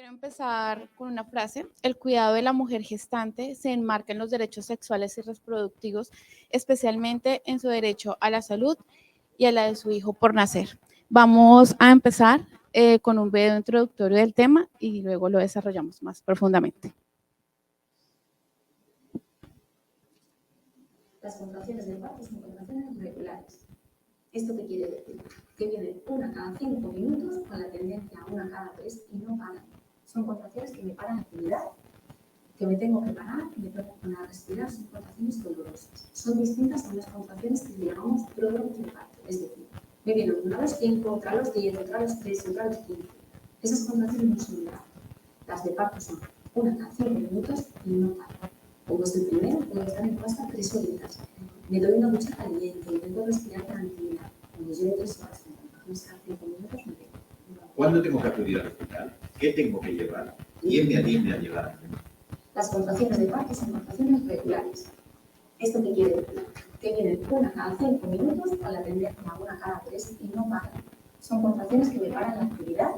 Quiero empezar con una frase. El cuidado de la mujer gestante se enmarca en los derechos sexuales y reproductivos, especialmente en su derecho a la salud y a la de su hijo por nacer. Vamos a empezar con un video introductorio del tema y luego lo desarrollamos más profundamente. Las contracciones del parto son contracciones regulares. ¿Esto qué quiere decir? Que vienen una cada 5 minutos con la tendencia a una cada 3 y no paran. Son contracciones que me paran la actividad, que me tengo que parar, que me tengo que poner a respirar, son contracciones dolorosas. Son distintas a las contracciones que llamamos pródromos de parto, es decir, me vienen una a los 5, otra a los 10, otra a los 3 y otra a los 15. Esas contracciones no son de parto. Las de parto son una cada 5 minutos y no paran. Como es el primero, puedo estar en hasta 3 horitas. Me doy una ducha caliente, intento respirar tranquila. Cuando lleve 3 horas, cada 5 minutos me tengo. ¿Cuándo tengo que acudir al hospital? ¿Qué tengo que llevar? ¿Quién me atiende al llegar? Las contracciones de parto son contracciones regulares. ¿Esto qué quiere decir? Que vienen una cada 5 minutos con la tendencia a una cada 3 y no paran. Son contracciones que me paran la actividad,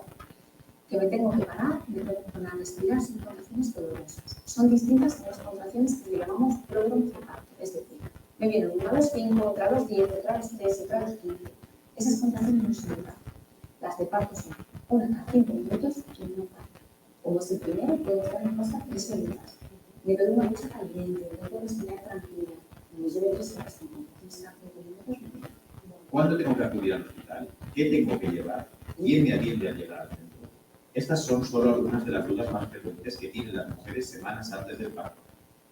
que me tengo que parar, me tengo que poner a respirar, son contracciones dolorosas. Son distintas a las contracciones que llamamos pródromos de parto, es decir, me vienen una a los 5, otra a los 10, otra a los 3, otra a los 15. Esas contracciones no son de parto. Las de parto son una cada 5 minutos y no paran. Como es el primero, puedo estar en casa 3 horitas. Me doy una ducha caliente, intento respirar tranquila. Cuando lleve 3 horas, cada 5 minutos me tengo. ¿Cuándo tengo que acudir al hospital? ¿Qué tengo que llevar? ¿Quién me atiende al llegar al centro? Estas son solo algunas de las dudas más frecuentes que tienen las mujeres semanas antes del parto.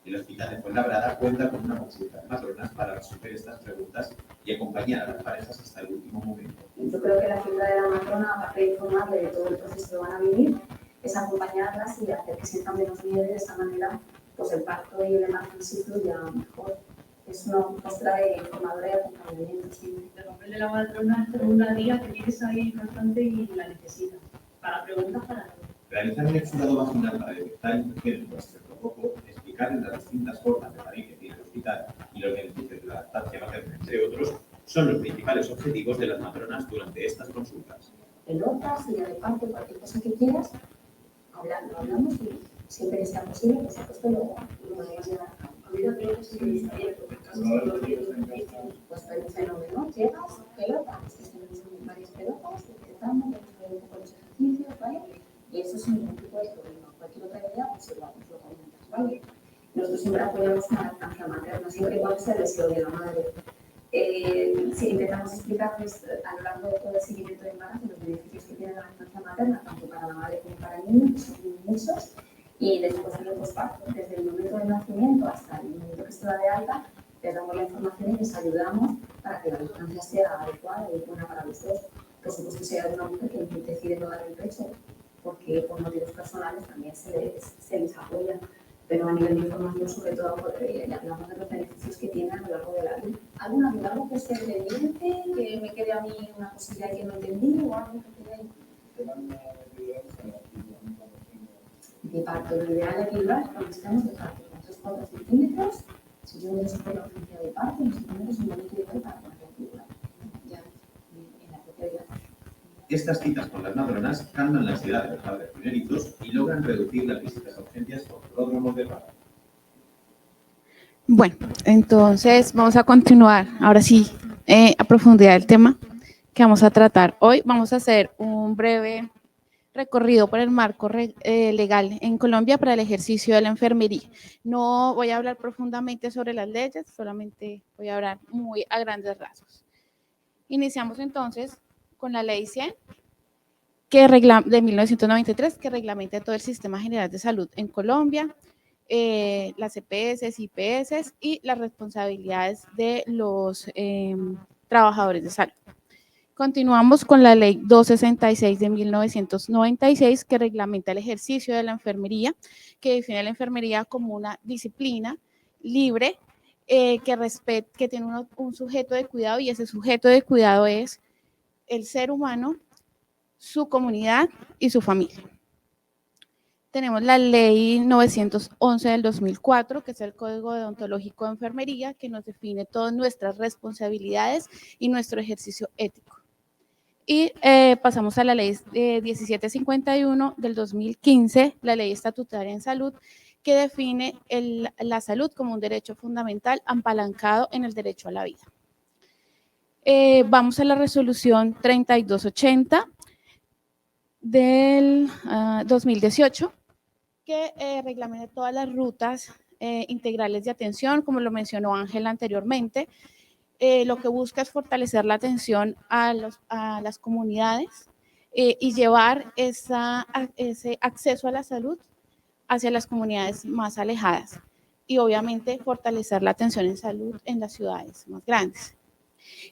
El Hospital de Fuenlabrada cuenta con una consulta de matronas para resolver estas preguntas y acompañar a las parejas hasta el último momento. Yo creo que la figura de la matrona, aparte de informarle de todo el proceso que van a vivir, es acompañarlas y hacer que sientan menos miedo y de esta manera pues el parto y el embarazo sí fluya mejor. Es una postura de informadora y acompañamiento siempre. El papel de la matrona es como una guía que tienes ahí constante y la necesitas. Para preguntas, para todo. Realizar un exudado vaginal para detectar infecciones por estreptococo, explicarles las distintas formas de parir que tiene el hospital y los beneficios de la lactancia materna, entre otros, son los principales objetivos de las matronas durante estas consultas. Pelotas, día de parto, cualquier cosa que quieras, hablamos y siempre que sea posible, por supuesto, lo podemos llevar a cabo. A mí la pelota sí me gustaría, porque en caso de los días Pues fue un fenómeno, llegas, pelotas, que se necesitan varias pelotas, intentamos, vamos a ver un poco los ejercicios, ¿vale? Y eso sin ningún tipo de problema. Cualquier otra idea, pues igual nos lo comentas, ¿vale? Nosotros siempre apoyamos una lactancia materna, siempre igual que sea el deseo de la madre. Sí, intentamos explicarles a lo largo de todo el seguimiento de embarazo los beneficios que tiene la lactancia materna, tanto para la madre como para el niño, que son muchos, y después del posparto, desde el momento del nacimiento hasta el momento que se da de alta, les damos la información y les ayudamos para que la lactancia sea adecuada y buena para los dos. Por supuesto, si hay alguna mujer que decide no dar el pecho, porque por motivos personales también se les apoya, pero a nivel de información, sobre todo, hablamos de los beneficios que tiene a lo largo de la vida. ¿Alguna duda, algo que esté pendiente, que me quede a mí una cosilla que no entendí o algo que quede ahí? De parto, lo ideal de equilibrar cuando estamos de parto, con 3-4 centímetros. Si yo me por la urgencia de parto, los centímetros son bonito y para poner la equilibrar. Ya, en la propia vida. Estas citas con las matronas calman la ansiedad de los padres primerizos y logran reducir las visitas a urgencias por pródromos de parto. Bueno, entonces vamos a continuar ahora sí a profundidad el tema que vamos a tratar hoy. Vamos a hacer un breve recorrido por el marco legal en Colombia para el ejercicio de la enfermería. No voy a hablar profundamente sobre las leyes, solamente voy a hablar muy a grandes rasgos. Iniciamos entonces con la ley 100 de 1993, que reglamenta todo el sistema general de salud en Colombia, las EPS, IPS y las responsabilidades de los trabajadores de salud. Continuamos con la ley 266 de 1996, que reglamenta el ejercicio de la enfermería, que define la enfermería como una disciplina libre que tiene un sujeto de cuidado, y ese sujeto de cuidado es el ser humano, su comunidad y su familia. Tenemos la ley 911 del 2004, que es el Código Deontológico de Enfermería, que nos define todas nuestras responsabilidades y nuestro ejercicio ético. Y pasamos a la ley 1751 del 2015, la ley estatutaria en salud, que define la salud como un derecho fundamental apalancado en el derecho a la vida. Vamos a la resolución 3280 del 2018, que reglamenta todas las rutas integrales de atención, como lo mencionó Ángela anteriormente. Lo que busca es fortalecer la atención a las comunidades y llevar ese acceso a la salud hacia las comunidades más alejadas y obviamente fortalecer la atención en salud en las ciudades más grandes.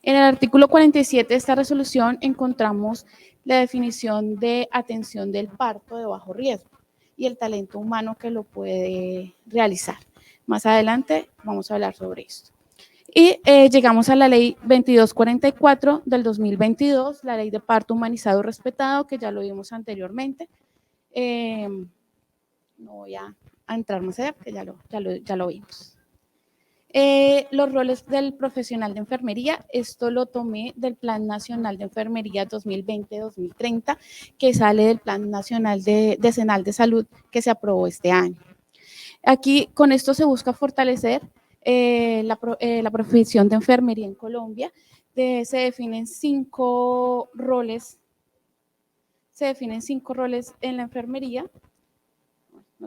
En el artículo 47 de esta resolución encontramos la definición de atención del parto de bajo riesgo y el talento humano que lo puede realizar. Más adelante vamos a hablar sobre esto. Y llegamos a la ley 2244 del 2022, la ley de parto humanizado y respetado, que ya lo vimos anteriormente. No voy a entrar más allá, porque ya lo vimos. Los roles del profesional de enfermería, esto lo tomé del Plan Nacional de Enfermería 2020-2030, que sale del Plan Nacional Decenal de Salud que se aprobó este año. Aquí con esto se busca fortalecer la profesión de enfermería en Colombia. Se definen 5 roles. Se definen 5 roles en la enfermería.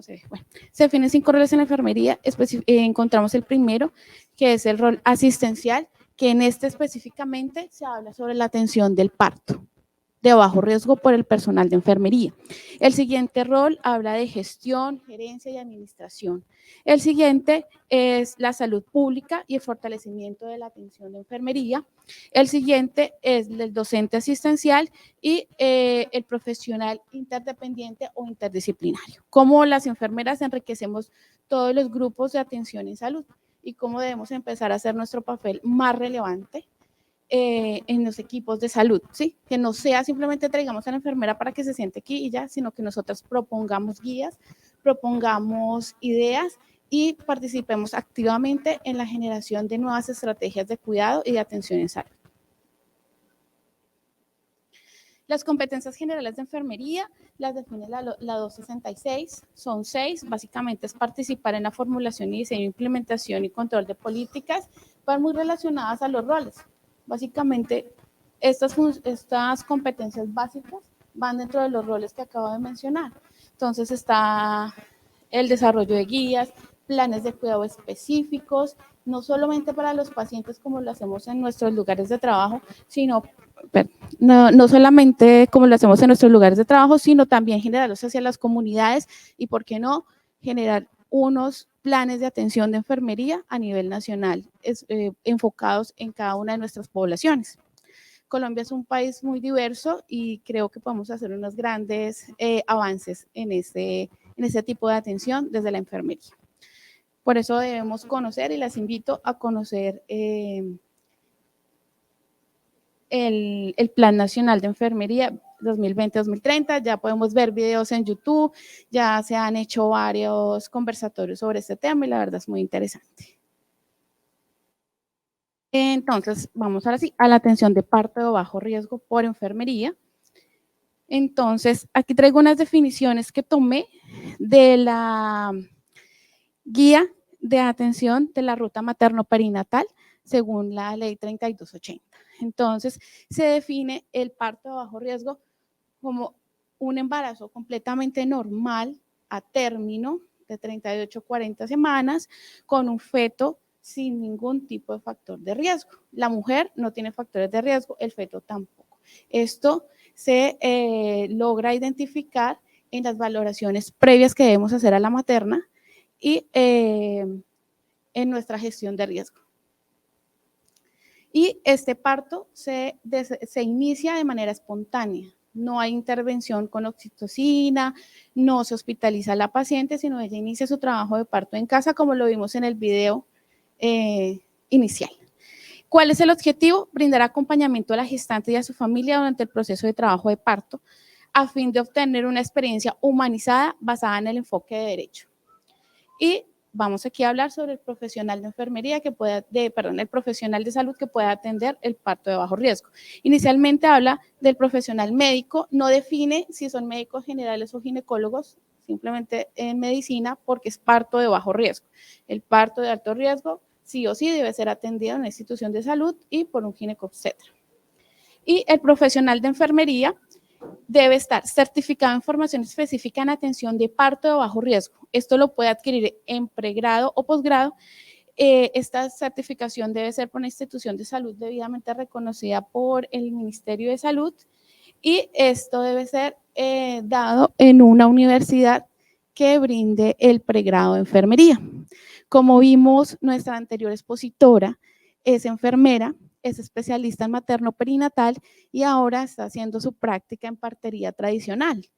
Se definen 5 roles en la enfermería. Encontramos el primero, que es el rol asistencial, que en este específicamente se habla sobre la atención del parto de bajo riesgo por el personal de enfermería. El siguiente rol habla de gestión, gerencia y administración. El siguiente es la salud pública y el fortalecimiento de la atención de enfermería. El siguiente es el docente asistencial y el profesional interdependiente o interdisciplinario. Cómo las enfermeras enriquecemos todos los grupos de atención en salud y cómo debemos empezar a hacer nuestro papel más relevante en los equipos de salud, ¿sí? Que no sea simplemente traigamos a la enfermera para que se siente aquí y ya, sino que nosotros propongamos guías, propongamos ideas y participemos activamente en la generación de nuevas estrategias de cuidado y de atención en salud. Las competencias generales de enfermería las define la 266, son 6, básicamente es participar en la formulación y diseño, implementación y control de políticas, van muy relacionadas a los roles. Básicamente, estas competencias básicas van dentro de los roles que acabo de mencionar. Entonces está el desarrollo de guías, planes de cuidado específicos, no solamente para los pacientes como lo hacemos en nuestros lugares de trabajo, sino no solamente como lo hacemos en nuestros lugares de trabajo, sino también generarlos hacia las comunidades y, ¿por qué no?, generar unos planes de atención de enfermería a nivel nacional, enfocados en cada una de nuestras poblaciones. Colombia es un país muy diverso y creo que podemos hacer unos grandes avances en ese tipo de atención desde la enfermería. Por eso debemos conocer y las invito a conocer el Plan Nacional de Enfermería 2020-2030, ya podemos ver videos en YouTube, ya se han hecho varios conversatorios sobre este tema y la verdad es muy interesante. Entonces, vamos ahora sí a la atención de parto de bajo riesgo por enfermería. Entonces, aquí traigo unas definiciones que tomé de la guía de atención de la ruta materno-perinatal según la ley 3280. Entonces, se define el parto de bajo riesgo como un embarazo completamente normal a término de 38 a 40 semanas con un feto sin ningún tipo de factor de riesgo. La mujer no tiene factores de riesgo, el feto tampoco. Esto se logra identificar en las valoraciones previas que debemos hacer a la materna y en nuestra gestión de riesgo. Y este parto se inicia de manera espontánea. No hay intervención con oxitocina, no se hospitaliza a la paciente, sino ella inicia su trabajo de parto en casa, como lo vimos en el video inicial. ¿Cuál es el objetivo? Brindar acompañamiento a la gestante y a su familia durante el proceso de trabajo de parto, a fin de obtener una experiencia humanizada basada en el enfoque de derecho. Y vamos aquí a hablar sobre el profesional de enfermería el profesional de salud que pueda atender el parto de bajo riesgo. Inicialmente habla del profesional médico, no define si son médicos generales o ginecólogos, simplemente en medicina, porque es parto de bajo riesgo. El parto de alto riesgo sí o sí debe ser atendido en una institución de salud y por un ginecobstetra. Y el profesional de enfermería debe estar certificado en formación específica en atención de parto de bajo riesgo. Esto lo puede adquirir en pregrado o posgrado. Esta certificación debe ser por una institución de salud debidamente reconocida por el Ministerio de Salud y esto debe ser dado en una universidad que brinde el pregrado de enfermería. Como vimos, nuestra anterior expositora es enfermera, es especialista en materno-perinatal y ahora está haciendo su práctica en partería tradicional.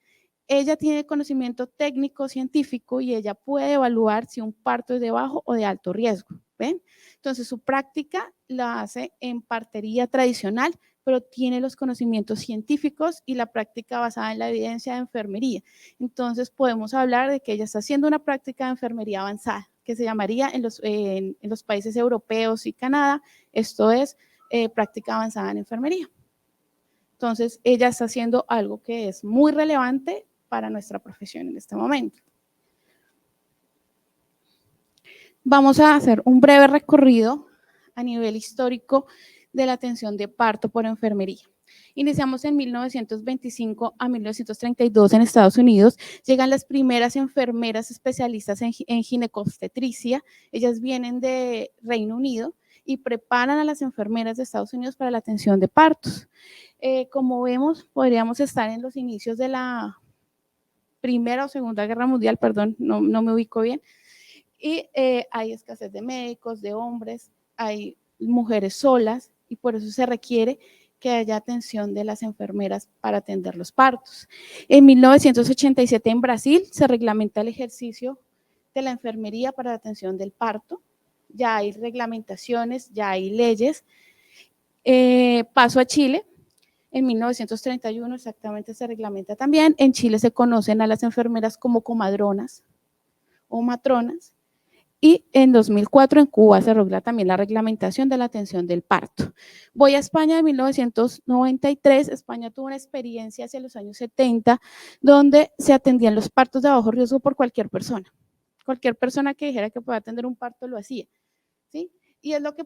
Ella tiene conocimiento técnico, científico y ella puede evaluar si un parto es de bajo o de alto riesgo. ¿Ven? Entonces, su práctica la hace en partería tradicional, pero tiene los conocimientos científicos y la práctica basada en la evidencia de enfermería. Entonces, podemos hablar de que ella está haciendo una práctica de enfermería avanzada, que se llamaría en los países europeos y Canadá, esto es práctica avanzada en enfermería. Entonces, ella está haciendo algo que es muy relevante para nuestra profesión en este momento. Vamos a hacer un breve recorrido a nivel histórico de la atención de parto por enfermería. Iniciamos en 1925 a 1932 en Estados Unidos. Llegan las primeras enfermeras especialistas en ginecobstetricia. Ellas vienen de Reino Unido y preparan a las enfermeras de Estados Unidos para la atención de partos. Como vemos, podríamos estar en los inicios de la Primera o Segunda Guerra Mundial, perdón, no me ubico bien, y hay escasez de médicos, de hombres, hay mujeres solas y por eso se requiere que haya atención de las enfermeras para atender los partos. En 1987 en Brasil se reglamenta el ejercicio de la enfermería para la atención del parto, ya hay reglamentaciones, ya hay leyes. Paso a Chile. En 1931 exactamente se reglamenta también. En Chile se conocen a las enfermeras como comadronas o matronas. Y en 2004 en Cuba se regula también la reglamentación de la atención del parto. Voy a España en 1993. España tuvo una experiencia hacia los años 70 donde se atendían los partos de bajo riesgo por cualquier persona. Cualquier persona que dijera que pueda atender un parto lo hacía, ¿sí? Y es lo que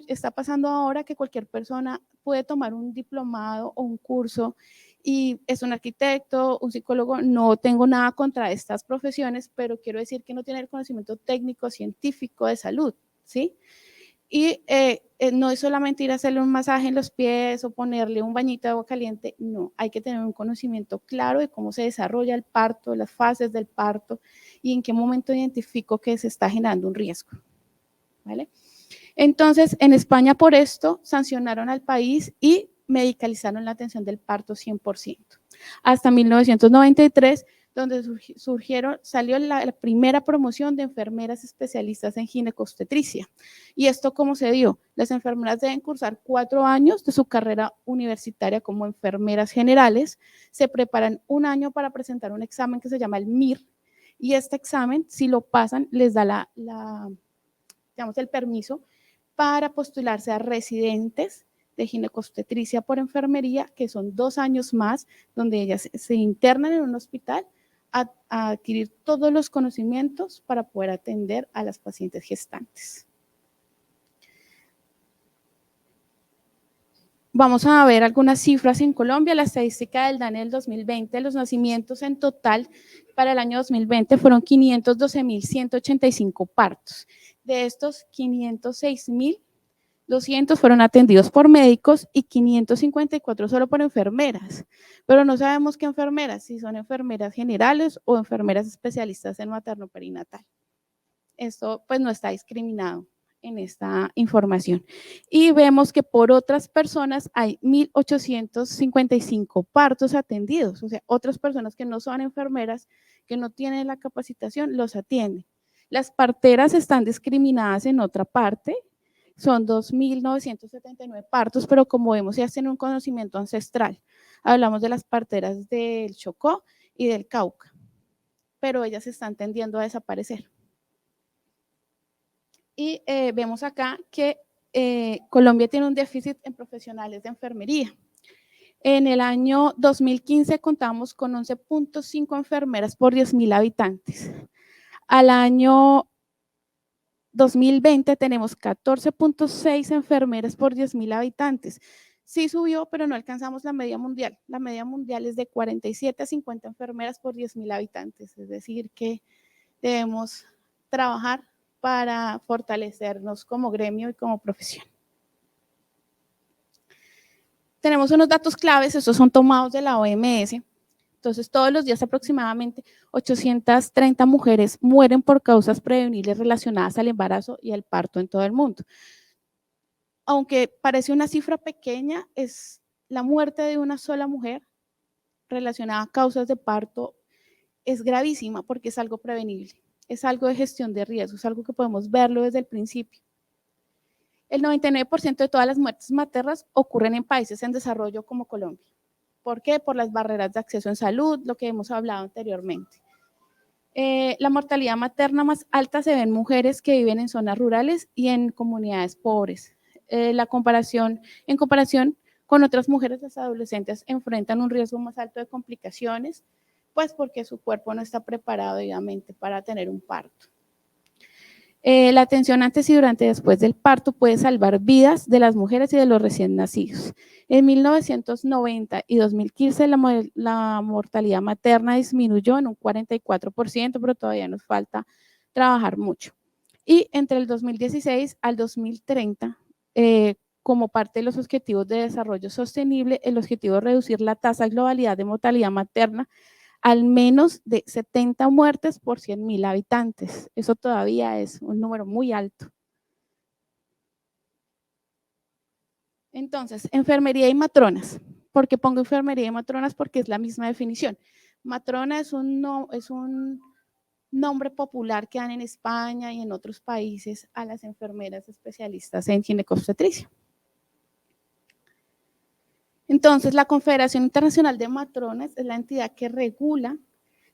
está pasando ahora, que cualquier persona puede tomar un diplomado o un curso y es un arquitecto, un psicólogo, no tengo nada contra estas profesiones, pero quiero decir que no tiene el conocimiento técnico, científico de salud, ¿sí? Y no es solamente ir a hacerle un masaje en los pies o ponerle un bañito de agua caliente, no, hay que tener un conocimiento claro de cómo se desarrolla el parto, las fases del parto y en qué momento identifico que se está generando un riesgo. ¿Vale? Entonces, en España por esto sancionaron al país y medicalizaron la atención del parto 100%. Hasta 1993, donde salió la primera promoción de enfermeras especialistas en ginecobstetricia. ¿Y esto cómo se dio? Las enfermeras deben cursar 4 años de su carrera universitaria como enfermeras generales, se preparan 1 año para presentar un examen que se llama el MIR, y este examen, si lo pasan, les da el permiso para postularse a residentes de ginecobstetricia por enfermería, que son 2 años más, donde ellas se internan en un hospital a adquirir todos los conocimientos para poder atender a las pacientes gestantes. Vamos a ver algunas cifras en Colombia. La estadística del DANE del 2020, los nacimientos en total para el año 2020 fueron 512.185 partos. De estos, 506.200 fueron atendidos por médicos y 554 solo por enfermeras. Pero no sabemos qué enfermeras, si son enfermeras generales o enfermeras especialistas en materno-perinatal. Esto pues no está discriminado en esta información. Y vemos que por otras personas hay 1.855 partos atendidos, o sea, otras personas que no son enfermeras, que no tienen la capacitación, los atienden. Las parteras están discriminadas en otra parte, son 2.979 partos, pero como vemos, ya tienen un conocimiento ancestral. Hablamos de las parteras del Chocó y del Cauca, pero ellas están tendiendo a desaparecer. Y vemos acá que Colombia tiene un déficit en profesionales de enfermería. En el año 2015 contamos con 11.5 enfermeras por 10.000 habitantes. Al año 2020 tenemos 14.6 enfermeras por 10.000 habitantes. Sí subió, pero no alcanzamos la media mundial. La media mundial es de 47 a 50 enfermeras por 10.000 habitantes. Es decir, que debemos trabajar para fortalecernos como gremio y como profesión. Tenemos unos datos claves, estos son tomados de la OMS. Entonces, todos los días aproximadamente 830 mujeres mueren por causas prevenibles relacionadas al embarazo y al parto en todo el mundo. Aunque parece una cifra pequeña, es la muerte de una sola mujer relacionada a causas de parto es gravísima porque es algo prevenible, es algo de gestión de riesgos, es algo que podemos verlo desde el principio. El 99% de todas las muertes maternas ocurren en países en desarrollo como Colombia. ¿Por qué? Por las barreras de acceso en salud, lo que hemos hablado anteriormente. La mortalidad materna más alta se ve en mujeres que viven en zonas rurales y en comunidades pobres. En comparación con otras mujeres, las adolescentes enfrentan un riesgo más alto de complicaciones, pues porque su cuerpo no está preparado debidamente para tener un parto. La atención antes y durante y después del parto puede salvar vidas de las mujeres y de los recién nacidos. En 1990 y 2015 la mortalidad materna disminuyó en un 44%, pero todavía nos falta trabajar mucho. Y entre el 2016 al 2030, como parte de los Objetivos de Desarrollo Sostenible, el objetivo es reducir la tasa de globalidad de mortalidad materna al menos de 70 muertes por 100.000 habitantes. Eso todavía es un número muy alto. Entonces, enfermería y matronas. ¿Por qué pongo enfermería y matronas? Porque es la misma definición. Matrona es un nombre popular que dan en España y en otros países a las enfermeras especialistas en ginecobstetricia. Entonces, la Confederación Internacional de Matronas es la entidad que regula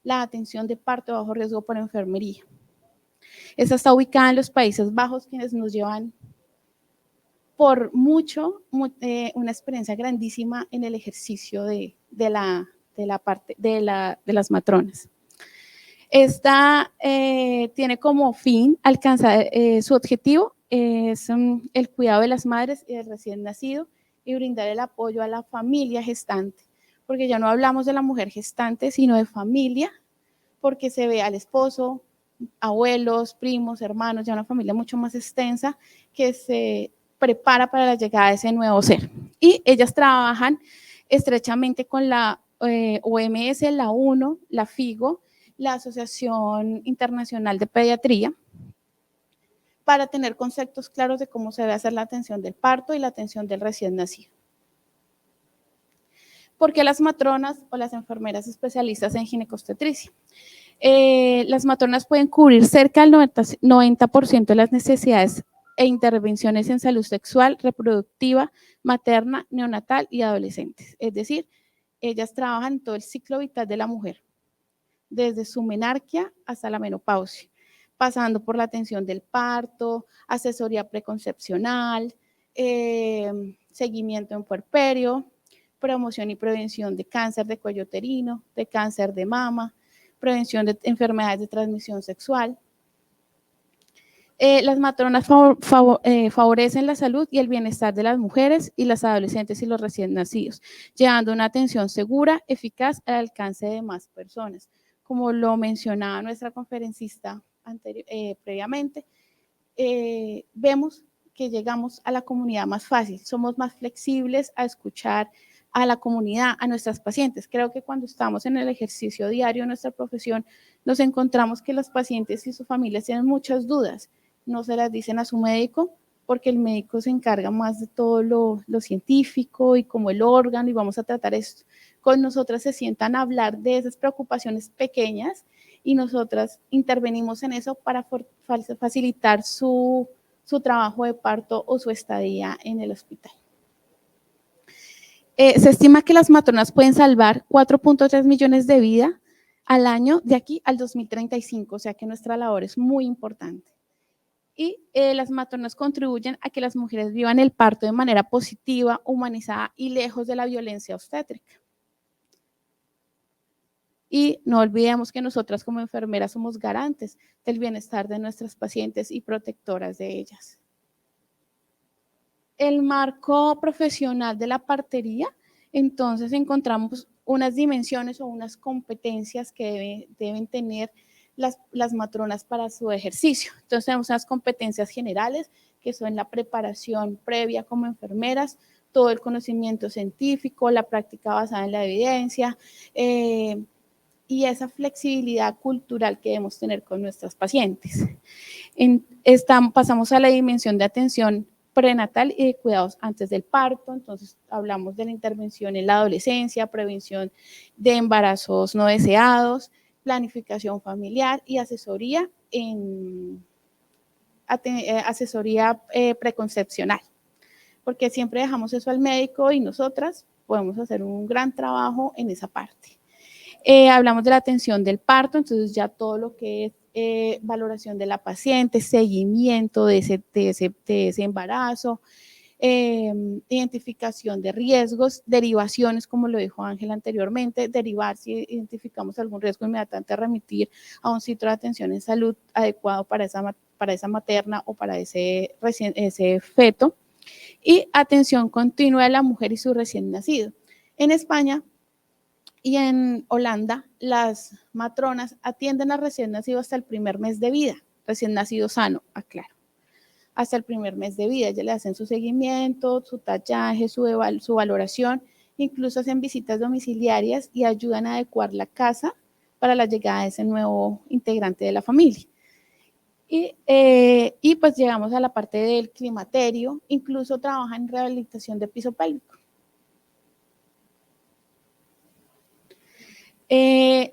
la atención de parto de bajo riesgo por enfermería. Esta está ubicada en los Países Bajos, quienes nos llevan por mucho una experiencia grandísima en el ejercicio de las matronas. Esta tiene como fin alcanzar su objetivo, es el cuidado de las madres y del recién nacido y brindar el apoyo a la familia gestante, porque ya no hablamos de la mujer gestante, sino de familia, porque se ve al esposo, abuelos, primos, hermanos, ya una familia mucho más extensa que se prepara para la llegada de ese nuevo ser. Y ellas trabajan estrechamente con la OMS, la UNO, la FIGO, la Asociación Internacional de Pediatría, para tener conceptos claros de cómo se debe hacer la atención del parto y la atención del recién nacido. ¿Por qué las matronas o las enfermeras especialistas en ginecobstetricia? Las matronas pueden cubrir cerca del 90% de las necesidades e intervenciones en salud sexual, reproductiva, materna, neonatal y adolescentes. Es decir, ellas trabajan todo el ciclo vital de la mujer, desde su menarquia hasta la menopausia, pasando por la atención del parto, asesoría preconcepcional, seguimiento en puerperio, promoción y prevención de cáncer de cuello uterino, de cáncer de mama, prevención de enfermedades de transmisión sexual. Las matronas favorecen la salud y el bienestar de las mujeres y las adolescentes y los recién nacidos, llevando una atención segura, eficaz al alcance de más personas. Como lo mencionaba nuestra conferencista previamente, vemos que llegamos a la comunidad más fácil, somos más flexibles a escuchar a la comunidad, a nuestras pacientes. Creo que cuando estamos en el ejercicio diario de nuestra profesión, nos encontramos que los pacientes y sus familias tienen muchas dudas, no se las dicen a su médico, porque el médico se encarga más de todo lo científico y como el órgano, y vamos a tratar esto. Con nosotras se sientan a hablar de esas preocupaciones pequeñas y nosotras intervenimos en eso para facilitar su trabajo de parto o su estadía en el hospital. Se estima que las matronas pueden salvar 4.3 millones de vidas al año de aquí al 2035, o sea que nuestra labor es muy importante. Y las matronas contribuyen a que las mujeres vivan el parto de manera positiva, humanizada y lejos de la violencia obstétrica. Y no olvidemos que nosotras como enfermeras somos garantes del bienestar de nuestras pacientes y protectoras de ellas. El marco profesional de la partería, entonces encontramos unas dimensiones o unas competencias que deben tener las matronas para su ejercicio. Entonces tenemos unas competencias generales que son la preparación previa como enfermeras, todo el conocimiento científico, la práctica basada en la evidencia, y esa flexibilidad cultural que debemos tener con nuestras pacientes. Pasamos a la dimensión de atención prenatal y de cuidados antes del parto. Entonces hablamos de la intervención en la adolescencia, prevención de embarazos no deseados, planificación familiar y asesoría preconcepcional, porque siempre dejamos eso al médico y nosotras podemos hacer un gran trabajo en esa parte. Hablamos de la atención del parto, entonces ya todo lo que es valoración de la paciente, seguimiento de ese embarazo, identificación de riesgos, derivaciones, como lo dijo Ángela anteriormente, derivar si identificamos algún riesgo inmediatamente, remitir a un sitio de atención en salud adecuado para esa materna o para ese feto, y atención continua de la mujer y su recién nacido. En España y en Holanda, las matronas atienden al recién nacido hasta el primer mes de vida, recién nacido sano, aclaro. Hasta el primer mes de vida, ellas le hacen su seguimiento, su tallaje, su valoración, incluso hacen visitas domiciliarias y ayudan a adecuar la casa para la llegada de ese nuevo integrante de la familia. Y pues llegamos a la parte del climaterio, incluso trabajan en rehabilitación de piso pélvico.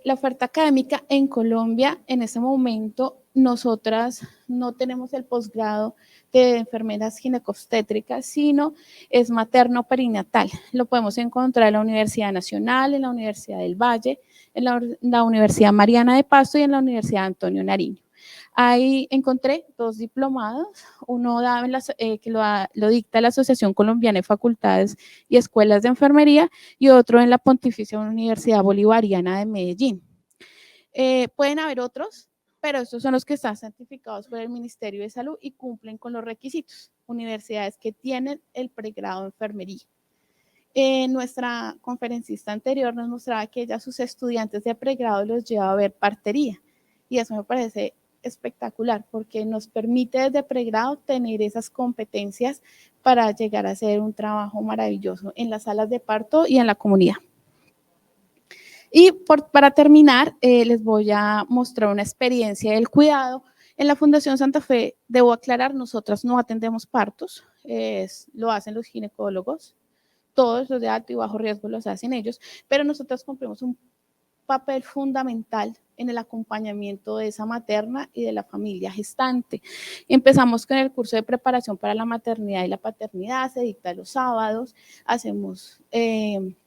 La oferta académica en Colombia, en este momento, nosotras no tenemos el posgrado de enfermeras ginecobstétricas, sino es materno-perinatal. Lo podemos encontrar en la Universidad Nacional, en la Universidad del Valle, en la Universidad Mariana de Pasto y en la Universidad Antonio Nariño. Ahí encontré 2 diplomados, uno que lo dicta la Asociación Colombiana de Facultades y Escuelas de Enfermería y otro en la Pontificia Universidad Bolivariana de Medellín. Pueden haber otros, pero estos son los que están certificados por el Ministerio de Salud y cumplen con los requisitos. Universidades que tienen el pregrado de enfermería. Nuestra conferencista anterior nos mostraba que ella a sus estudiantes de pregrado los lleva a ver partería y eso me parece espectacular porque nos permite desde pregrado tener esas competencias para llegar a hacer un trabajo maravilloso en las salas de parto y en la comunidad. Y para terminar, les voy a mostrar una experiencia del cuidado. En la Fundación Santa Fe, debo aclarar, nosotras no atendemos partos, lo hacen los ginecólogos, todos los de alto y bajo riesgo los hacen ellos, pero nosotros cumplimos un papel fundamental en el acompañamiento de esa materna y de la familia gestante. Empezamos con el curso de preparación para la maternidad y la paternidad, se dicta los sábados, hacemos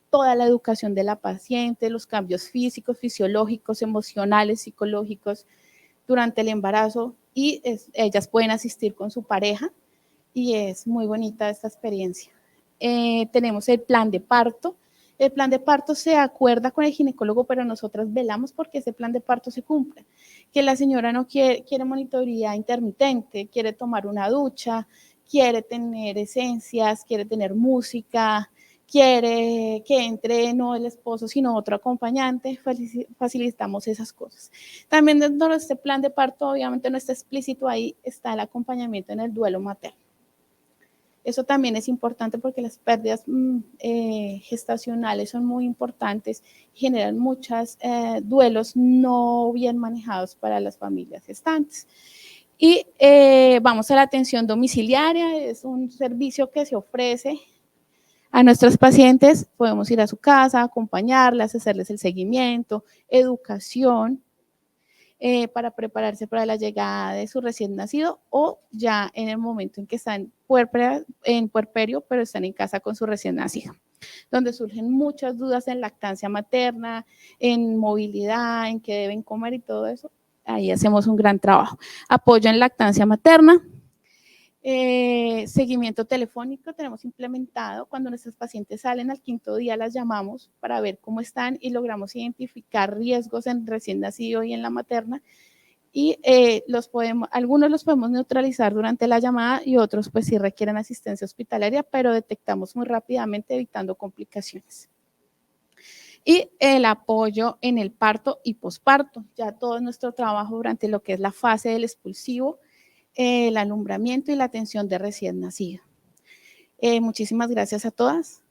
toda la educación de la paciente, los cambios físicos, fisiológicos, emocionales, psicológicos durante el embarazo y ellas pueden asistir con su pareja y es muy bonita esta experiencia. Tenemos el plan de parto. El plan de parto se acuerda con el ginecólogo, pero nosotras velamos porque ese plan de parto se cumpla. Que la señora no quiere monitoría intermitente, quiere tomar una ducha, quiere tener esencias, quiere tener música, quiere que entre no el esposo, sino otro acompañante, facilitamos esas cosas. También dentro de este plan de parto, obviamente no está explícito ahí, está el acompañamiento en el duelo materno. Eso también es importante porque las pérdidas gestacionales son muy importantes y generan muchos duelos no bien manejados para las familias gestantes. Y vamos a la atención domiciliaria, es un servicio que se ofrece a nuestros pacientes. Podemos ir a su casa, acompañarlas, hacerles el seguimiento, educación, para prepararse para la llegada de su recién nacido o ya en el momento en que están en puerperio, pero están en casa con su recién nacido, donde surgen muchas dudas en lactancia materna, en movilidad, en qué deben comer y todo eso. ahí hacemos un gran trabajo. Apoyo en lactancia materna. Seguimiento telefónico tenemos implementado. Cuando nuestros pacientes salen al 5º día, las llamamos para ver cómo están y logramos identificar riesgos en recién nacido y en la materna. Y algunos los podemos neutralizar durante la llamada y otros pues sí requieren asistencia hospitalaria, pero detectamos muy rápidamente evitando complicaciones. Y el apoyo en el parto y posparto, ya todo nuestro trabajo durante lo que es la fase del expulsivo, el alumbramiento y la atención de recién nacido. Muchísimas gracias a todas.